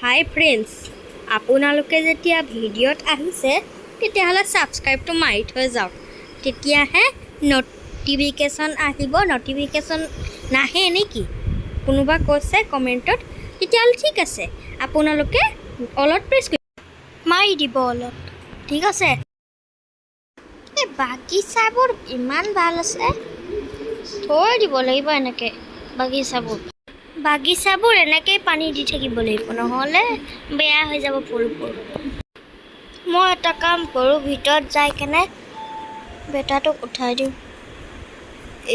হাই friends, আপোনালোকে যেতিয়া ভিডিঅ'ত আহিছে তেতিয়াহ'লে ছাবস্ক্ৰাইবটো মাৰি থৈ যাওক। তেতিয়াহে ন'টিফিকেশ্যন আহিব। ন'টিফিকেশ্যন নাহে নেকি কোনোবা কৈছে কমেণ্টত, তেতিয়াহ'লে ঠিক আছে, আপোনালোকে অলপ প্ৰেছ মাৰি দিব অলপ, ঠিক আছে। এই বাগিচাবোৰ ইমান ভাল আছে, থৈ দিব লাগিব এনেকৈ। বাগিচাবোৰ এনেকৈয়ে পানী দি থাকিব লাগিব, নহ'লে বেয়া হৈ যাব ফুলবোৰ। মই এটা কাম কৰোঁ, ভিতৰত যাই কেনে বেটাটোক উঠাই দিওঁ।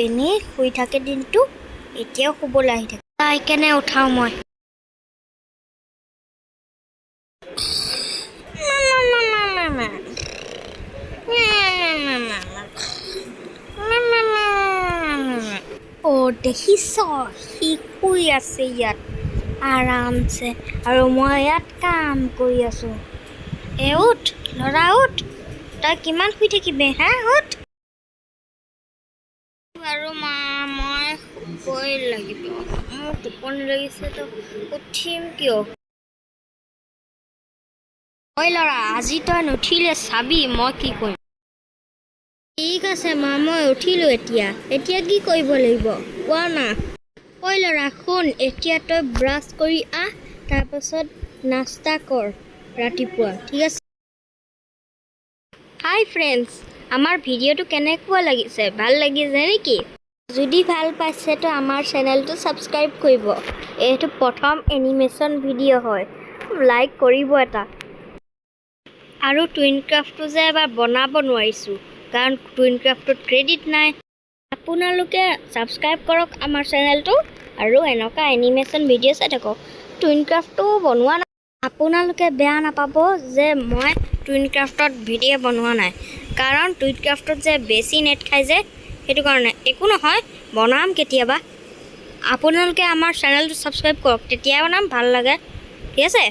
এনেই শুই থাকে দিনটো, এতিয়াও শুবলৈ আহি থাকে। যাই কেনে উঠাওঁ মই। দেখিছ, সি শুই আছে ইয়াত আৰামছে, আৰু মই ইয়াত কাম কৰি আছোঁ। উঠ ল'ৰা, উঠ, তই কিমান শুই থাকিবি হা, উঠ। আৰু মই শুবই লাগিব, মোৰ টোপনি লাগিছে, তো উঠিম কিয়? ঐ ল'ৰা, আজি তই নুঠিলে চাবি মই কি কৰিম। ঠিক আছে মা, মই উঠিলোঁ। এতিয়া কি কৰিব লাগিব কোৱা না। ঐ ল'ৰা শুন, এতিয়া তই ব্ৰাছ কৰি আহ, তাৰপাছত নাস্তা কৰ ৰাতিপুৱা, ঠিক আছে। হাই ফ্ৰেণ্ডছ, আমাৰ ভিডিঅ'টো কেনেকুৱা লাগিছে? ভাল লাগিছে নেকি? যদি ভাল পাইছে তো আমাৰ চেনেলটো ছাবস্ক্ৰাইব কৰিব। এইটো প্ৰথম এনিমেশ্যন ভিডিঅ' হয়, লাইক কৰিব এটা। আৰু টুইনক্ৰাফ্টটো যে এবাৰ বনাব নোৱাৰিছোঁ, কাৰণ টুইনক্ৰাফ্টত ক্ৰেডিট নাই। আপোনালোকে ছাবস্ক্ৰাইব কৰক আমাৰ চেনেলটো, আৰু এনেকুৱা এনিমেশ্যন ভিডিঅ' চাই থাকক। টুইনক্ৰাফ্টটো বনোৱা নাই, আপোনালোকে বেয়া নাপাব যে মই টুইনক্ৰাফ্টত ভিডিঅ' বনোৱা নাই, কাৰণ টুইনক্ৰাফ্টত যে বেছি নেট খায় যে, সেইটো কাৰণে। একো নহয়, বনাম কেতিয়াবা। আপোনালোকে আমাৰ চেনেলটো ছাবস্ক্ৰাইব কৰক, তেতিয়াই বনাম, ভাল লাগে, ঠিক আছে।